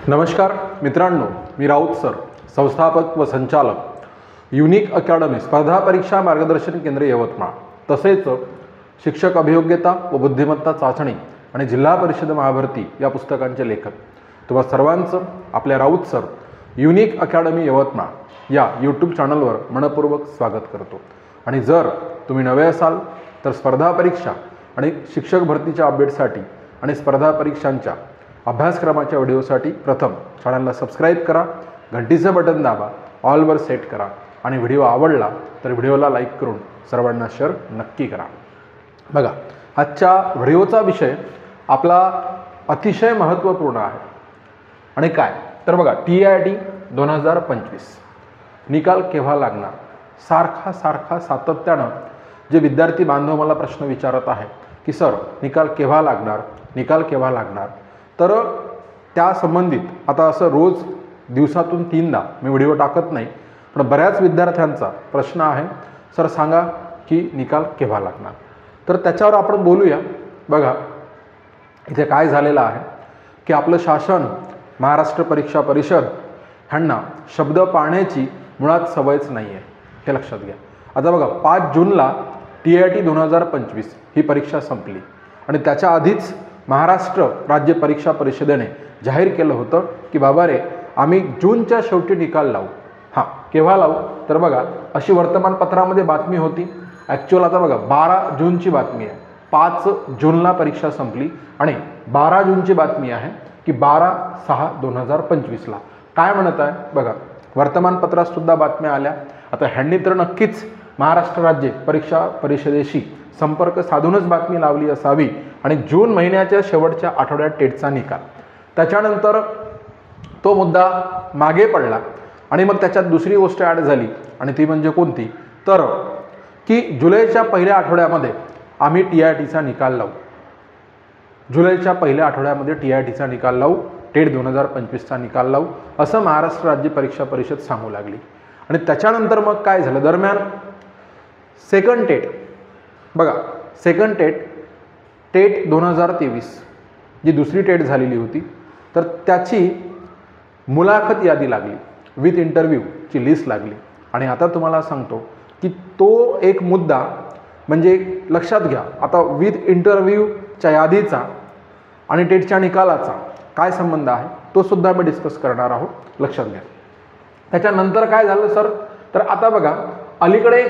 नमस्कार मित्रांनो, मी राऊत सर, संस्थापक व संचालक युनिक अकॅडमी स्पर्धा परीक्षा मार्गदर्शन केंद्र यवतमाळ, तसेच शिक्षक अभियोग्यता व बुद्धिमत्ता चाचणी आणि जिल्हा परिषद महाभरती या पुस्तकांचे लेखक तुम्हा सर्वांचं आपल्या Raut sir unique academy Yavatmal या यूट्यूब चॅनलवर मनपूर्वक स्वागत करतो। आणि जर तुम्ही नवे असाल तर स्पर्धा परीक्षा आणि शिक्षक भरतीच्या अपडेटसाठी आणि स्पर्धा परीक्षांच्या अभ्यासक्रमाच्या व्हिडिओसाठी प्रथम चॅनलला सबस्क्राईब करा, घंटीचं बटन दाबा, ऑलवर सेट करा आणि व्हिडिओ आवडला तर व्हिडिओला लाईक करून सर्वांना शेअर नक्की करा। बघा, आजच्या व्हिडिओचा विषय आपला अतिशय महत्त्वपूर्ण आहे आणि काय तर बघा, TIT 2025 निकाल केव्हा लागणार, सारखा सातत्यानं जे विद्यार्थी बांधव मला प्रश्न विचारत आहे की सर निकाल केव्हा लागणार। तर त्या संबंधित आता असं रोज दिवसातून 3दा मी व्हिडिओ टाकत नाही, पण बऱ्याच विद्यार्थ्यांचा प्रश्न आहे सर सांगा की निकाल केव्हा लागणार। तर त्याच्यावर आपण बोलूया। बघा, इथे काय झालेलं आहे की आपलं शासन, महाराष्ट्र परीक्षा परिषद ह्यांना शब्द पाळण्याची मुळात सवयच नाही आहे, हे लक्षात घ्या। आता बघा, 5 जूनला TIT 2025 ही परीक्षा संपली आणि त्याच्या आधीच महाराष्ट्र राज्य परीक्षा परिषदेने जाहीर केलं होतं की बाबा रे, आम्ही जूनच्या शेवटी निकाल लावू। हां, केव्हा लावू तर बघा, अशी वर्तमानपत्रामध्ये बातमी होती। ॲक्च्युअल आता बघा 12 जूनची बातमी आहे, 5 जूनला परीक्षा संपली आणि 12 जूनची बातमी आहे की 12/6/2025ला काय म्हणत आहे बघा, वर्तमानपत्रात सुद्धा बातम्या आल्या। आता ह्यांनी तर नक्कीच महाराष्ट्र राज्य परीक्षा परिषदेशी संपर्क साधूनच बातमी लावली असावी आणि जून महिन्याच्या शेवटच्या आठवड्यात टेटचा निकाल, त्याच्यानंतर तो मुद्दा मागे पडला आणि मग त्याच्यात दुसरी गोष्ट ॲड झाली आणि ती म्हणजे कोणती तर की जुलैच्या पहिल्या आठवड्यामध्ये आम्ही TITचा निकाल लावू, जुलैच्या पहिल्या आठवड्यामध्ये TITचा निकाल लावू, टेट 2025चा निकाल लावू, असं महाराष्ट्र राज्य परीक्षा परिषद सांगू लागली। आणि त्याच्यानंतर मग काय झालं, दरम्यान सेकंड टेट बघा, सेकंड टेट 2023 जी दुसरी टेट झालेली होती तर त्याची मुलाखत यादी लागली, विथ इंटरव्ह्यूची लिस्ट लागली। आणि आता तुम्हाला सांगतो की तो एक मुद्दा म्हणजे लक्षात घ्या, आता विथ इंटरव्ह्यूच्या यादीचा आणि टेटच्या निकालाचा काय संबंध आहे तो सुद्धा मी डिस्कस करणार आहोत, लक्षात घ्या। त्याच्यानंतर काय झालं सर तर आता बघा, अलीकडे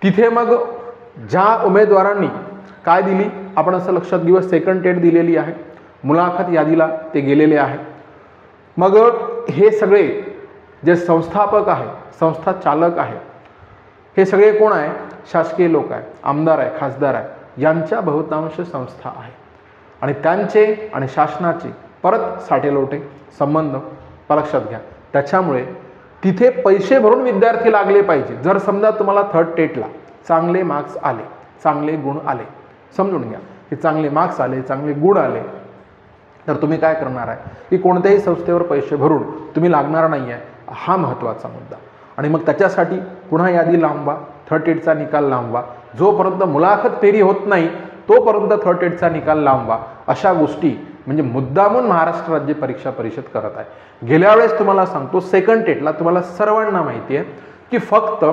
तिथे मग ज्या उमेदवारांनी काय दिली आपण असं लक्षात घेऊ, सेकंड टेट दिलेली आहे, मुलाखत यादीला ते गेलेले आहे। मग हे सगळे जे संस्थापक आहे, संस्था चालक आहे, हे सगळे कोण आहे, शासकीय लोक आहे, आमदार आहे, खासदार आहे, यांच्या बहुतांश संस्था आहे आणि त्यांचे आणि शासनाचे परत साटेलोटे संबंध लक्षात घ्या। त्याच्यामुळे तिथे पैसे भरून विद्यार्थी लागले पाहिजे। जर समजा तुम्हाला थर्ड टेटला चांगले मार्क्स आले, चांगले गुण आले, समजून घ्या की चांगले मार्क्स आले, चांगले गुण आले, तर तुम्ही काय करणार आहे की कोणत्याही संस्थेवर पैसे भरून तुम्ही लागणार नाही आहे, हा महत्त्वाचा मुद्दा। आणि मग त्याच्यासाठी पुन्हा यादी लांबवा, थर्ड टेटचा निकाल लांबवा, जोपर्यंत मुलाखत फेरी होत नाही तोपर्यंत थर्ड टेटचा निकाल लांबवा, अशा गोष्टी म्हणजे मुद्दामून महाराष्ट्र राज्य परीक्षा परिषद करत आहे। गेल्या वेळेस तुम्हाला सांगतो, सेकंड टेटला तुम्हाला सर्वांना माहिती आहे की फक्त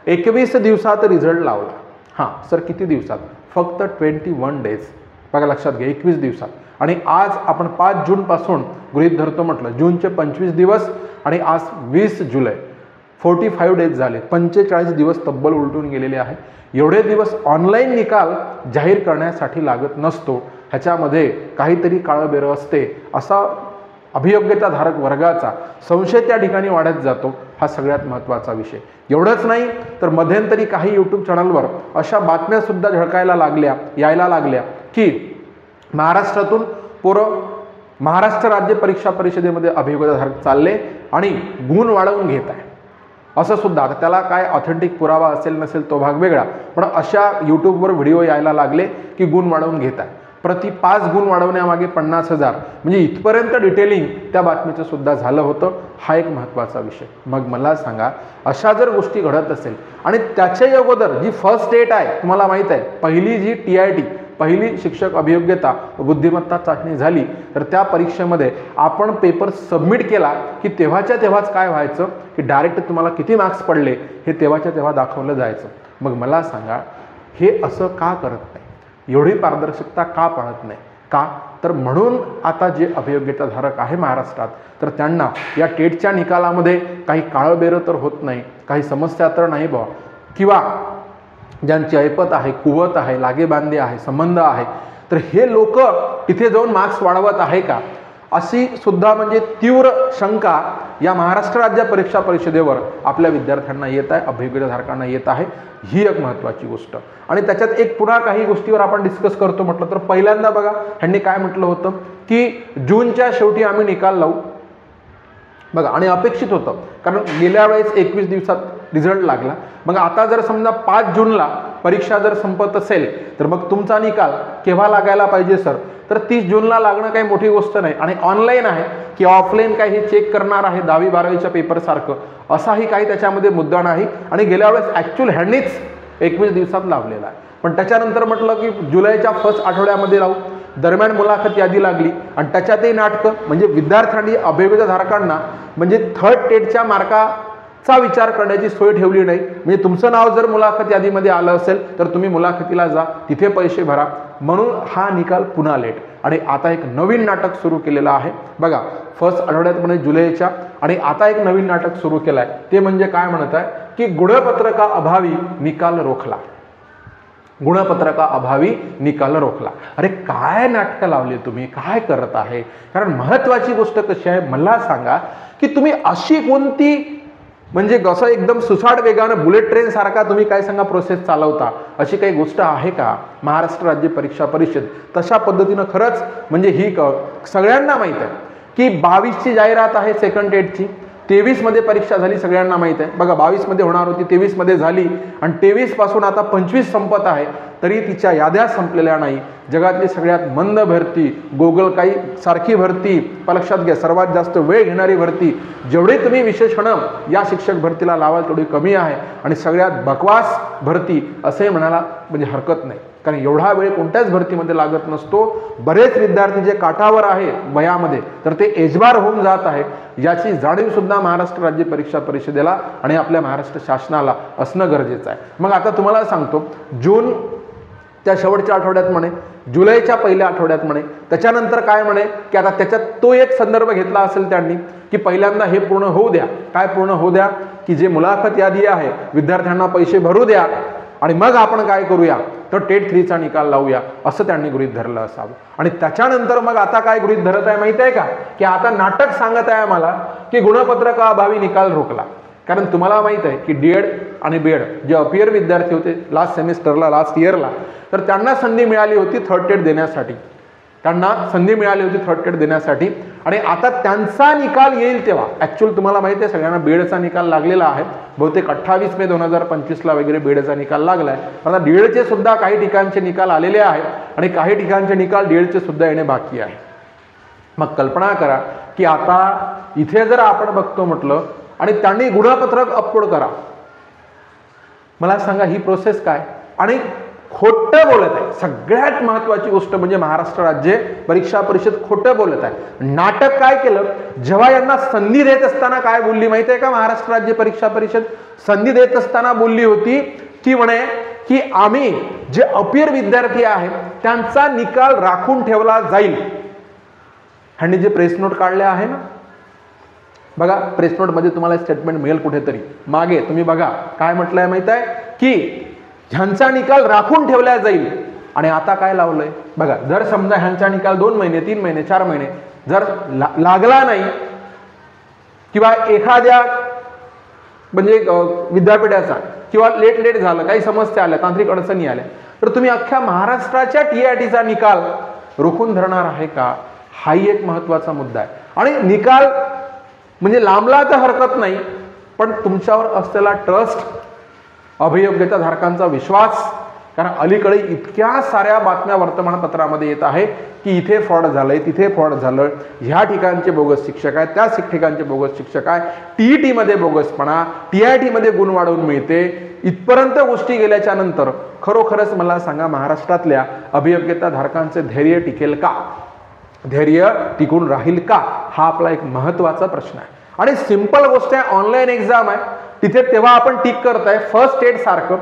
21 दिवसात रिझल्ट लावला। हां सर, किती दिवसात? फक्त 21 डेज, बघा लक्षात घ्या, 21 दिवसात। आणि आज आपण 5 जूनपासून गृहीत धरतो म्हटलं, जूनचे 25 दिवस आणि आज 20 जुलै, 45 डेज झाले, 45 दिवस तब्बल उलटून गेलेले आहे। एवढे दिवस ऑनलाईन निकाल जाहीर करण्यासाठी लागत नसतो, ह्याच्यामध्ये काहीतरी काळबेरं असते, असा अभियोग्यताधारक वर्गाचा संशय त्या ठिकाणी वाढत जातो, हा सगळ्यात महत्त्वाचा विषय। एवढंच नाही तर मध्यंतरी काही यूट्यूब चॅनलवर अशा बातम्यासुद्धा यायला लागल्या की महाराष्ट्रातून पोरं महाराष्ट्र राज्य परीक्षा परिषदेमध्ये अभियोग्यताधारक चालले आणि गुण वाढवून घेत आहे, असं सुद्धा। आता त्याला काय ऑथेंटिक पुरावा असेल नसेल तो भाग वेगळा, पण अशा यूट्यूबवर व्हिडिओ यायला लागले की गुण वाढवून घेत आहे, प्रति 5 गुण वाढवण्यामागे 50,000, म्हणजे इथपर्यंत डिटेलिंग त्या बातमीचं सुद्धा झालं होतं। हा एक महत्त्वाचा विषय। मग मला सांगा, अशा जर गोष्टी घडत असेल आणि त्याच्या अगोदर जी फर्स्ट टेट आहे, तुम्हाला माहीत आहे पहिली जी TIT पहिली शिक्षक अभियोग्यता व बुद्धिमत्ता चाचणी झाली तर त्या परीक्षेमध्ये आपण पेपर सबमिट केला की तेव्हाच्या तेव्हाच काय व्हायचं की डायरेक्ट तुम्हाला किती मार्क्स पडले हे तेव्हाच्या तेव्हा दाखवलं जायचं. मग मला सांगा हे असं का करत नाही, एवढी पारदर्शकता का पाळत नाही का? तर म्हणून आता जे अभियोग्यताधारक आहे महाराष्ट्रात तर त्यांना या टेटच्या निकालामध्ये काही काळबेरं तर होत नाही, काही समस्या तर नाही बा, किंवा ज्यांची ऐपत आहे, कुवत आहे, लागेबांधे आहे, संबंध आहे तर हे लोक तिथे जाऊन मार्क्स वाढवत आहे का, अशी सुद्धा म्हणजे तीव्र शंका या महाराष्ट्र राज्य परीक्षा परिषदेवर आपल्या विद्यार्थ्यांना येत आहे, अभियोग्यताधारकांना येत आहे. ही एक महत्त्वाची गोष्ट. आणि त्याच्यात एक पुन्हा काही गोष्टीवर आपण डिस्कस करतो म्हटलं तर पहिल्यांदा बघा ह्यांनी काय म्हटलं होतं की जूनच्या शेवटी आम्ही निकाल लावू बघा, आणि अपेक्षित होतं कारण गेल्या वेळेस 21 दिवसात रिझल्ट लागला. मग आता जर समजा 5 जूनला परीक्षा जर संपत असेल तर मग तुमचा निकाल केव्हा लागायला पाहिजे सर, तर 30 जूनला लागणं काही मोठी गोष्ट नाही. आणि ऑनलाईन आहे की ऑफलाईन काही हे चेक करणार आहे 10वी 12वीच्या पेपरसारखं असाही काही त्याच्यामध्ये मुद्दा नाही. आणि गेल्या वेळेस ॲक्च्युअल ह्यांनीच 21 दिवसात लावलेला आहे. पण त्याच्यानंतर म्हटलं की जुलैच्या फर्स्ट आठवड्यामध्ये लावू, दरम्यान मुलाखत यादी लागली आणि त्याच्यातही नाटकं म्हणजे विद्यार्थ्यांनी अभियोग्यताधारकांना म्हणजे थर्ड टेटच्या मार्काचा विचार करण्याची सोय ठेवली नाही. म्हणजे तुमचं नाव जर मुलाखत यादीमध्ये आलं असेल तर तुम्ही मुलाखतीला जा, तिथे पैसे भरा, म्हणून हा निकाल पुन्हा लेट. आणि आता एक नवीन नाटक सुरू केलेलं आहे बघा फर्स्ट आठवड्यात म्हणजे जुलैच्या, आणि आता एक नवीन नाटक सुरू केलं आहे ते म्हणजे काय म्हणत आहे की गुणपत्रका अभावी निकाल रोखला, गुणपत्रका अभावी निकाल रोखला. अरे काय नाटकं लावली तुम्ही, काय करत आहे? कारण महत्त्वाची गोष्ट कशी आहे मला सांगा की तुम्ही अशी कोणती म्हणजे कसं एकदम सुसाट वेगानं बुलेट ट्रेन सारखा तुम्ही काय सांगा प्रोसेस चालवता, अशी काही गोष्ट आहे का महाराष्ट्र राज्य परीक्षा परिषद? तशा पद्धतीनं खरंच म्हणजे ही सगळ्यांना माहीत आहे की 22ची जाहिरात आहे सेकंड टेटची, 23मध्ये परीक्षा झाली सगळ्यांना माहीत आहे बघा, 22मध्ये होणार होती 23मध्ये झाली आणि 23 पासून आता 25 संपत आहे तरी तिच्या याद्या संपलेल्या नाही. जगातली सगळ्यात मंद भरती, गोगल काही सारखी भरती, लक्षात घ्या सर्वात जास्त वेळ घेणारी भरती, जेवढे तुम्ही विशेषणं या शिक्षक भरतीला लावाल तेवढी कमी आहे. आणि सगळ्यात बकवास भरती असे म्हणायला म्हणजे हरकत नाही, कारण एवढा वेळ कोणत्याच भरतीमध्ये लागत नसतो. बरेच विद्यार्थी जे काठावर आहे वयामध्ये तर ते एजबार होऊन जात आहे, याची जाणीव सुद्धा महाराष्ट्र राज्य परीक्षा परिषदेला आणि आपल्या महाराष्ट्र शासनाला असणं गरजेचं आहे. मग आता तुम्हाला सांगतो जून त्या शेवटच्या आठवड्यात म्हणे, जुलैच्या पहिल्या आठवड्यात म्हणे, त्याच्यानंतर काय म्हणे की आता त्याच्यात तो एक संदर्भ घेतला असेल त्यांनी की पहिल्यांदा हे पूर्ण होऊ द्या. काय पूर्ण होऊ द्या की जे मुलाखत यादी आहे विद्यार्थ्यांना पैसे भरू द्या आणि मग आपण काय करूया तर टेट 3चा निकाल लावूया असं त्यांनी गृहीत धरलं असावं. आणि त्याच्यानंतर मग आता काय गृहीत धरत आहे माहिती आहे का की आता नाटक सांगत आहे मला की गुणपत्रका अभावी निकाल रोखला. कारण तुम्हाला माहित आहे की डीएड आणि बीएड जे अपियर विद्यार्थी होते लास्ट सेमिस्टरला लास्ट इयरला तर त्यांना संधी मिळाली होती थर्ड टेट देण्यासाठी, त्यांना संधी मिळाली होती थर्ड टेट देण्यासाठी. आणि आता त्यांचा निकाल येईल तेव्हा ॲक्च्युअल तुम्हाला माहिती आहे सगळ्यांना बीएडचा निकाल लागलेला आहे, बहुतेक 28 मे 2025ला वगैरे बीएडचा निकाल लागला आहे. आता डीएडचे सुद्धा काही ठिकाणचे निकाल आलेले आहेत आणि काही ठिकाणचे निकाल डीएडचे सुद्धा येणे बाकी आहे. मग कल्पना करा की आता इथे जर आपण बघतो म्हटलं आणि त्यांनी गुणपत्रक अपलोड करा, मला सांगा ही प्रोसेस काय? आणि खोटं बोलत आहे. सगळ्यात महत्त्वाची गोष्ट म्हणजे महाराष्ट्र राज्य परीक्षा परिषद खोटं बोलत आहे. नाटक काय केलं, जेव्हा यांना संधी देत असताना काय बोलली माहिती आहे का महाराष्ट्र राज्य परीक्षा परिषद? संधी देत असताना बोलली होती की म्हणे की आम्ही जे अपियर विद्यार्थी आहेत त्यांचा निकाल राखून ठेवला जाईल. ह्यांनी जे प्रेस नोट काढले आहे ना बघा, प्रेस नोटमध्ये तुम्हाला स्टेटमेंट मिळेल कुठेतरी मागे, तुम्ही बघा काय म्हटलंय माहित आहे की ह्यांचा निकाल राखून ठेवला जाईल. आणि आता काय लावलंय बघा, जर समजा ह्यांचा निकाल 2 महिने 3 महिने 4 महिने जर लागला नाही किंवा एखाद्या म्हणजे विद्यापीठाचा किंवा लेट झालं, काही समस्या आल्या, तांत्रिक अडचणी आल्या, तर तुम्ही अख्ख्या महाराष्ट्राच्या TITचा निकाल रोखून धरणार आहे का? हाही एक महत्त्वाचा मुद्दा आहे. आणि निकाल म्हणजे लांबला तर हरकत नाही, पण तुमच्यावर असलेला ट्रस्ट, अभियोग्यताधारकांचा विश्वास, कारण अलीकडे इतक्या साऱ्या बातम्या वर्तमानपत्रामध्ये येत आहे की इथे फ्रॉड झालंय, तिथे फ्रॉड झालं, ह्या ठिकाणचे बोगस शिक्षक आहेत, त्या ठिकाणचे बोगस शिक्षक आहे, TET मध्ये बोगसपणा, TIT मध्ये गुण वाढवून मिळते, इथपर्यंत गोष्टी गेल्याच्या नंतर खरोखरच मला सांगा, महाराष्ट्रातल्या अभियोग्यता धारकांचे धैर्य टिकेल का? धैर्य टिकून राहील का? हा आपला एक महत्त्वाचा प्रश्न आहे. आणि सिंपल गोष्ट आहे, ऑनलाईन एक्झाम आहे, तिथे तेव्हा आपण टिक करताय फर्स्ट एड सारखं.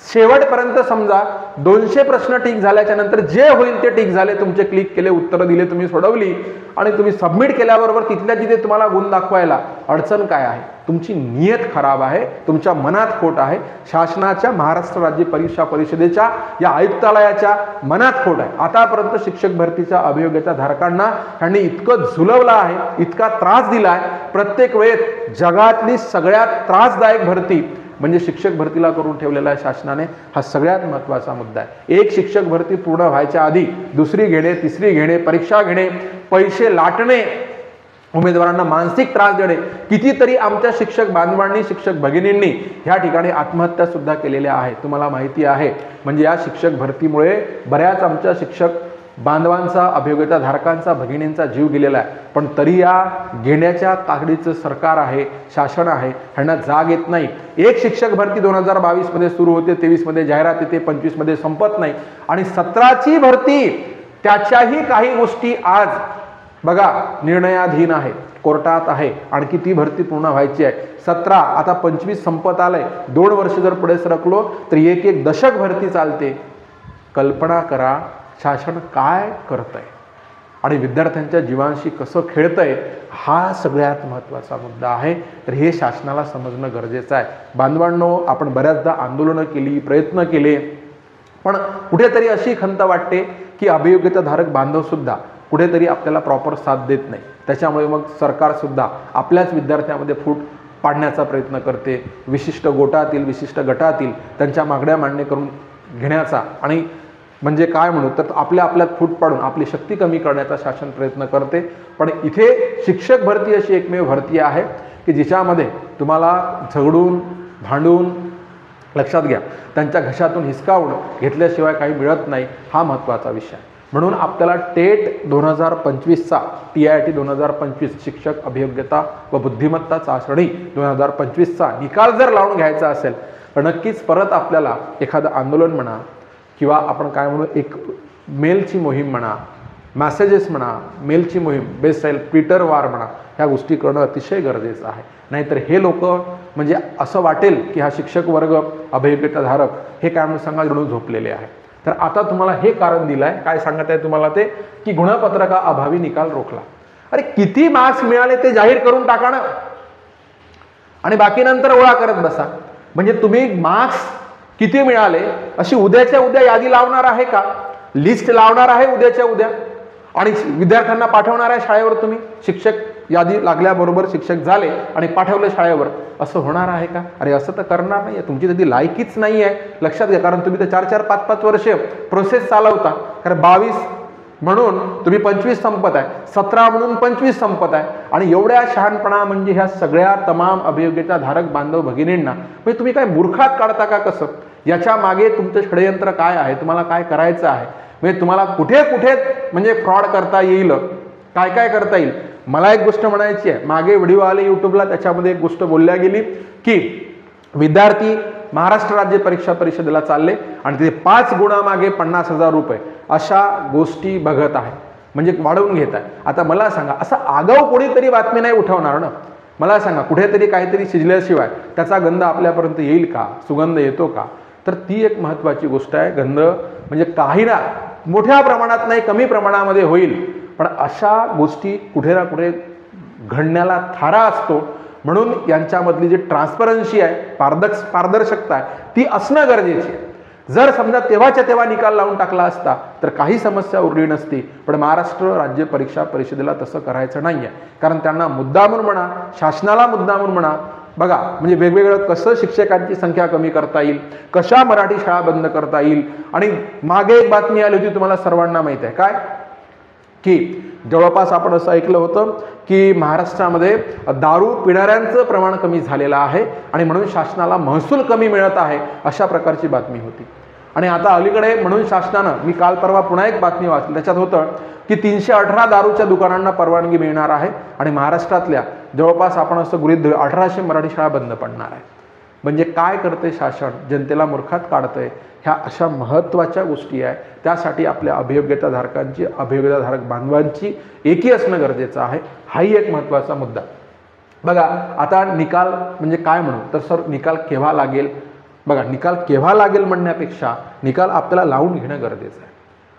शेवटपर्यंत समजा 200 प्रश्न टिक झाल्याच्या नंतर जे होईल ते टिक झाले, तुमचे क्लिक केले, उत्तरं दिले, तुम्ही सोडवली आणि तुम्ही सबमिट केल्याबरोबर तिथल्या तिथे तुम्हाला गुण दाखवायला अडचण काय आहे? तुमची नियत खराब आहे, तुमच्या मनात खोट आहे. शासनाच्या महाराष्ट्र राज्य परीक्षा परिषदेच्या या आयुक्तालयाच्या मनात खोट आहे. आतापर्यंत शिक्षक भरतीच्या अभियोग्यता धारकांना त्यांनी इतकं झुलवलं आहे, इतका त्रास दिला आहे. प्रत्येक वेळेत जगातली सगळ्यात त्रासदायक भरती म्हणजे शिक्षक भरतीला करून ठेवलेला आहे शासनाने. हा सगळ्यात महत्त्वाचा मुद्दा आहे. एक शिक्षक भरती पूर्ण व्हायच्या आधी दुसरी घेणे, तिसरी घेणे, परीक्षा घेणे, पैसे लाटणे, उमेदवारांना मानसिक त्रास देणे. कितीतरी आमच्या शिक्षक बांधवांनी, शिक्षक भगिनींनी ह्या ठिकाणी आत्महत्या सुद्धा केलेल्या आहेत, तुम्हाला माहिती आहे. म्हणजे या शिक्षक भरतीमुळे बऱ्याच आमच्या शिक्षक बांधवांचा, अभियोग्यता धारकांचा, भगिनींचा जीव गेलेला आहे. पण तरी या घेण्याच्या ताकदीचं सरकार आहे, शासन आहे, ह्यांना जाग येत नाही. एक शिक्षक भरती 2022 मध्ये सुरू होते, 23 मध्ये जाहिरात येते, 25 मध्ये संपत नाही. आणि 17ची भरती, त्याच्याही काही गोष्टी आज बघा निर्णयाधीन आहे, कोर्टात आहे. आणखी ती भरती पूर्ण व्हायची आहे. 17, आता 25 संपत आलंय. 2 वर्ष जर पुढे सरकलो तर एक दशक भरती चालते. कल्पना करा शासन काय करतंय आणि विद्यार्थ्यांच्या जीवांशी कसं खेळतंय. हा सगळ्यात महत्त्वाचा मुद्दा आहे. तर हे शासनाला समजणं गरजेचं आहे. बांधवांनो, आपण बऱ्याचदा आंदोलनं केली, प्रयत्न केले, पण कुठेतरी अशी खंत वाटते की अभियोग्यता धारक बांधव सुद्धा कुठेतरी आपल्याला प्रॉपर साथ देत नाही. त्याच्यामुळे मग सरकार सुद्धा आपल्याच विद्यार्थ्यांमध्ये फूट पाडण्याचा प्रयत्न करते. विशिष्ट गोटातील, विशिष्ट गटातील त्यांच्या मागण्या मान्य करून घेण्याचा आणि म्हणजे काय म्हणू तर आपल्यात फूट पाडून आपली शक्ती कमी करण्याचा शासन प्रयत्न करते. पण इथे शिक्षक भरती अशी एकमेव भरती आहे की जिच्यामध्ये तुम्हाला झगडून, भांडून, लक्षात घ्या, त्यांच्या घशातून हिसकावून घेतल्याशिवाय काही मिळत नाही. हा महत्त्वाचा विषय. म्हणून आपल्याला टेट 2025चा TIT 2025 शिक्षक अभियोग्यता व बुद्धिमत्ता चाचणी 2025चा निकाल जर लावून घ्यायचा असेल तर नक्कीच परत आपल्याला एखादं आंदोलन म्हणा किंवा आपण काय म्हणू, एक मेलची मोहीम म्हणा, मॅसेजेस म्हणा, मेलची मोहीम, बेस्ट राहील ट्विटर वार म्हणा, ह्या गोष्टी करणं अतिशय गरजेचं आहे. नाहीतर हे लोक म्हणजे असं वाटेल की हा शिक्षक वर्ग, अभियोग्यता धारक हे काय म्हणून समाज म्हणून झोपलेले आहे. तर आता तुम्हाला हे कारण दिलं आहे, काय सांगत आहे तुम्हाला ते, की गुणपत्रका अभावी निकाल रोखला. अरे किती मार्क्स मिळाले ते जाहीर करून टाका ना, आणि बाकी नंतर गोळा करत बसा. म्हणजे तुम्ही मार्क्स किती मिळाले अशी उद्याच्या उद्या यादी लावणार आहे का? लिस्ट लावणार आहे उद्याच्या उद्या आणि विद्यार्थ्यांना पाठवणार आहे शाळेवर. तुम्ही शिक्षक यादी लागल्याबरोबर शिक्षक झाले आणि पाठवले शाळेवर, असं होणार आहे का? अरे असं तर करणार नाही. तुमची त्याची लायकीच नाही आहे, लक्षात घ्या. कारण तुम्ही तर 4-4, 5-5 वर्ष प्रोसेस चालवता. कारण 22 म्हणून तुम्ही 25 संपत आहे, 17 म्हणून 25 संपत आहे. आणि एवढ्या शहाणपणा म्हणजे ह्या सगळ्या तमाम अभियोग्यता धारक बांधव भगिनींना म्हणजे तुम्ही काय मूर्खात काढता का कसं? याच्या मागे तुमचं षडयंत्र काय आहे, तुम्हाला काय करायचं आहे, म्हणजे तुम्हाला कुठे कुठे म्हणजे फ्रॉड करता येईल, काय काय करता येईल. मला एक गोष्ट म्हणायची आहे, मागे व्हिडिओ आले यूट्यूबला, त्याच्यामध्ये एक गोष्ट बोलल्या गेली की विद्यार्थी महाराष्ट्र राज्य परीक्षा परिषदेला चालले आणि तिथे 5 गुणामागे 50,000 रुपये अशा गोष्टी बघत आहे, म्हणजे वाढवून घेत आहे. आता मला सांगा, असं आगाऊ कोणीतरी बातमी नाही उठवणार ना. मला सांगा, कुठेतरी काहीतरी शिजल्याशिवाय त्याचा गंध आपल्यापर्यंत येईल का? सुगंध येतो का? तर ती एक महत्त्वाची गोष्ट आहे. गंध म्हणजे काही ना मोठ्या प्रमाणात नाही, कमी प्रमाणामध्ये होईल, पण अशा गोष्टी कुठे ना कुठे घडण्याला थारा असतो. म्हणून यांच्यामधली जी ट्रान्सपरन्सी आहे, पारदर्शकता आहे, ती असणं गरजेची आहे. जर समजा तेव्हाच्या तेव्हा निकाल लावून टाकला असता तर काही समस्या उरली नसती. पण महाराष्ट्र राज्य परीक्षा परिषदेला तसं करायचं नाही आहे. कारण त्यांना मुद्दामून म्हणा, शासनाला मुद्दामून म्हणा, बघा म्हणजे वेगवेगळं कसं शिक्षकांची संख्या कमी करता येईल, कशा मराठी शाळा बंद करता येईल. आणि मागे एक बातमी आली होती, तुम्हाला सर्वांना माहीत आहे काय, की जवळपास आपण असं ऐकलं होतं की महाराष्ट्रामध्ये दारू पिणाऱ्यांचं प्रमाण कमी झालेलं आहे आणि म्हणून शासनाला महसूल कमी मिळत आहे, अशा प्रकारची बातमी होती. आणि आता अलीकडे म्हणून शासनानं, मी काल परवा पुन्हा एक बातमी वाचली, त्याच्यात होतं की 318 दारूच्या दुकानांना परवानगी मिळणार आहे आणि महाराष्ट्रातल्या जवळपास आपण असं गृहीत धरू 1800 मराठी शाळा बंद पडणार आहे. म्हणजे काय करते शासन, जनतेला मूर्खात काढतंय, ह्या अशा महत्त्वाच्या गोष्टी आहे. त्यासाठी आपल्या अभियोग्यताधारकांची, अभियोग्यताधारक बांधवांची एकी असणं गरजेचं आहे. हाही एक महत्त्वाचा मुद्दा. बघा आता निकाल म्हणजे काय म्हणू तर सर निकाल केव्हा लागेल. बघा निकाल केव्हा लागेल म्हणण्यापेक्षा निकाल आपल्याला लावून घेणं गरजेचं आहे.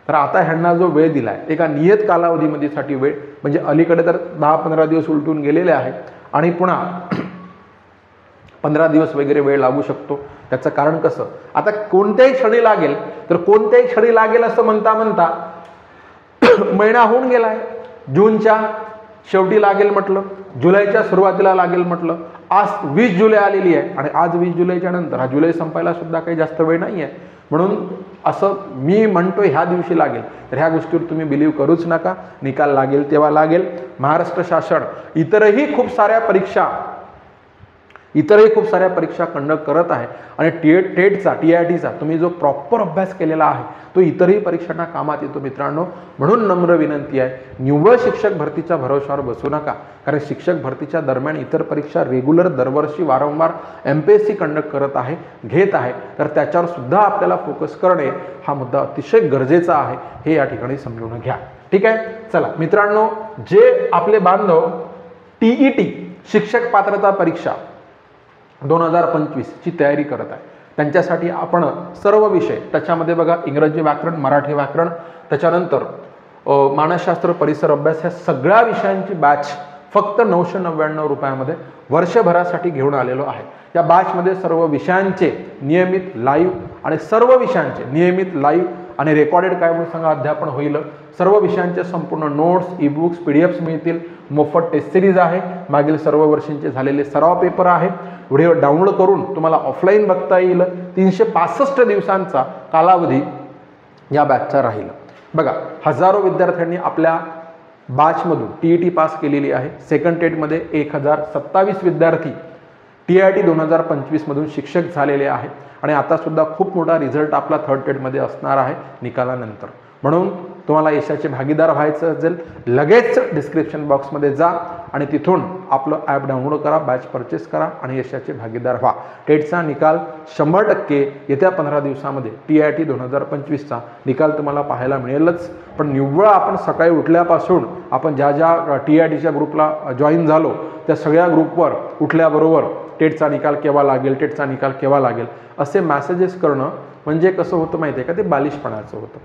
तर आता ह्यांना जो वेळ दिला आहे एका नियत कालावधीमध्येसाठी वेळ, म्हणजे अलीकडे तर 10-15 दिवस उलटून गेलेले आहे आणि पुन्हा 15 दिवस वगैरे वेळ लागू शकतो. त्याचं कारण कसं, आता कोणत्याही क्षणी लागेल तर कोणत्याही क्षणी लागेल असं म्हणता म्हणता महिना होऊन गेलाय. जूनच्या शेवटी लागेल म्हटलं, जुलैच्या सुरुवातीला लागेल म्हटलं, आज 20 जुलै आलेली आहे आणि आज 20 जुलैच्या नंतर हा जुलै संपायला सुद्धा काही जास्त वेळ नाही आहे. म्हणून असं मी म्हणतो ह्या दिवशी लागेल तर ह्या गोष्टीवर तुम्ही बिलीव्ह करूच नका. निकाल लागेल तेव्हा लागेल. महाराष्ट्र शासन इतरही खूप साऱ्या परीक्षा कंडक्ट करत आहे आणि टेटचा TITचा तुम्ही जो प्रॉपर अभ्यास केलेला आहे तो इतरही परीक्षांना कामात येतो मित्रांनो. म्हणून नम्र विनंती आहे, निव्वळ शिक्षक भरतीच्या भरोशावर बसू नका. कारण शिक्षक भरतीच्या दरम्यान इतर परीक्षा रेग्युलर दरवर्षी वारंवार MPSC कंडक्ट करत आहे, घेत आहे. तर त्याच्यावर सुद्धा आपल्याला फोकस करणे हा मुद्दा अतिशय गरजेचा आहे, हे या ठिकाणी समजून घ्या. ठीक आहे. चला मित्रांनो, जे आपले बांधव TET शिक्षक पात्रता परीक्षा 2025 ची तयारी करत आहे त्यांच्यासाठी आपण सर्व विषय त्याच्यामध्ये बघा, इंग्रजी व्याकरण, मराठी व्याकरण, त्याच्यानंतर मानसशास्त्र, परिसर अभ्यास, ह्या सगळ्या विषयांची बॅच फक्त 999 रुपयामध्ये वर्षभरासाठी घेऊन आलेलो आहे. या बॅचमध्ये सर्व विषयांचे नियमित लाईव्ह आणि सर्व विषयांचे नियमित लाईव्ह आणि रेकॉर्डेड काय म्हणून सांगा अध्यापन होईल. सर्व विषयांचे संपूर्ण नोट्स, ई-बुक्स, PDFs मिळतील. मोफत टेस्ट सिरीज आहे. मागील सर्व वर्षांचे झालेले सराव पेपर आहे. व्हिडिओ डाउनलोड करून तुम्हाला ऑफलाईन बघता येईल. 365 दिवसांचा कालावधी या बॅचचा राहील. बघा, हजारो विद्यार्थ्यांनी आपल्या बॅचमधून TET पास केलेली आहे. सेकंड टेटमध्ये 1027 विद्यार्थी TIT 2025 मधून शिक्षक झालेले आहे आणि आता सुद्धा खूप मोठा रिझल्ट आपला थर्ड टेटमध्ये असणार आहे निकालानंतर. म्हणून तुम्हाला यशाचे भागीदार व्हायचं असेल, लगेच डिस्क्रिप्शन बॉक्समध्ये जा आणि तिथून आपलं ॲप डाउनलोड करा, बॅच परचेस करा आणि यशाचे भागीदार व्हा. टेटचा निकाल 100% येत्या 15 दिवसामध्ये TIT 2025चा निकाल तुम्हाला पाहायला मिळेलच. पण निव्वळ आपण सकाळी उठल्यापासून आपण ज्या TITच्या ग्रुपला जॉईन झालो त्या सगळ्या ग्रुपवर उठल्याबरोबर टेटचा निकाल केव्हा लागेल, टेटचा निकाल केव्हा लागेल असे मेसेजेस करणं म्हणजे कसं होतं माहिती आहे का, ते बालिशपणाचं होतं.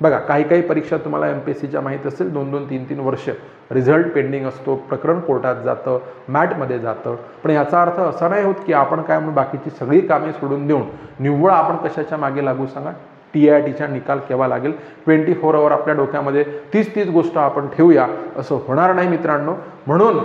बघा, काही परीक्षा तुम्हाला MPSCच्या माहीत असेल 2-2, 3-3 वर्ष रिझल्ट पेंडिंग असतो, प्रकरण कोर्टात जातं, मॅटमध्ये जातं. पण याचा अर्थ असा नाही होत की आपण काय म्हणून बाकीची सगळी कामे सोडून देऊन निव्वळ आपण कशाच्या मागे लागू सांगा. TITचा निकाल केव्हा लागेल 24 आवर आपल्या डोक्यामध्ये 30 गोष्ट आपण ठेवूया असं होणार नाही मित्रांनो. म्हणून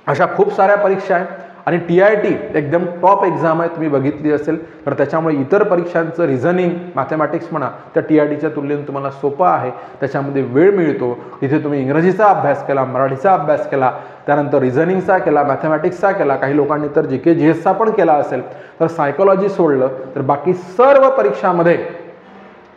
अशा खूप साऱ्या परीक्षा आहेत आणि TIT एकदम टॉप एक्झाम आहे, तुम्ही बघितली असेल तर. त्याच्यामुळे इतर परीक्षांचं रिझनिंग, मॅथमॅटिक्स म्हणा त्या TITच्या तुलनेत तुम्हाला सोपं आहे. त्याच्यामध्ये वेळ मिळतो. तिथे तुम्ही इंग्रजीचा अभ्यास केला, मराठीचा अभ्यास केला, त्यानंतर रिझनिंगचा केला, मॅथमॅटिक्सचा केला, काही लोकांनी तर GK GSचा पण केला असेल, तर सायकोलॉजी सोडलं तर बाकी सर्व परीक्षामध्ये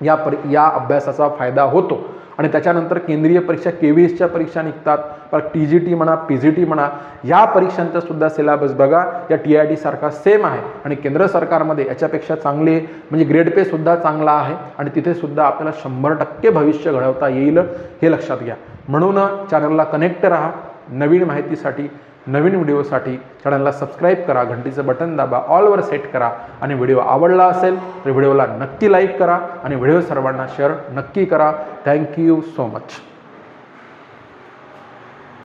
या अभ्यासाचा फायदा होतो. आणि त्याच्यानंतर केंद्रीय परीक्षा KVSच्या परीक्षा निघतात, पर TGT म्हणा, PGT म्हणा, या परीक्षांचा सुद्धा सिलेबस बघा या TIT सारखा सेम आहे आणि केंद्र सरकारमध्ये याच्यापेक्षा चांगले म्हणजे ग्रेड पे सुद्धा चांगला आहे आणि तिथे सुद्धा आपल्याला 100% भविष्य घडवता येईल, हे लक्षात घ्या. म्हणून चॅनलला कनेक्ट राहा. नवीन माहितीसाठी, नवीन व्हिडिओसाठी चॅनलला सबस्क्राईब करा, घंटीचं बटन दाबा, ऑलवर सेट करा आणि व्हिडिओ आवडला असेल तर व्हिडिओला नक्की लाईक करा आणि व्हिडिओ सर्वांना शेअर नक्की करा. Thank you so much.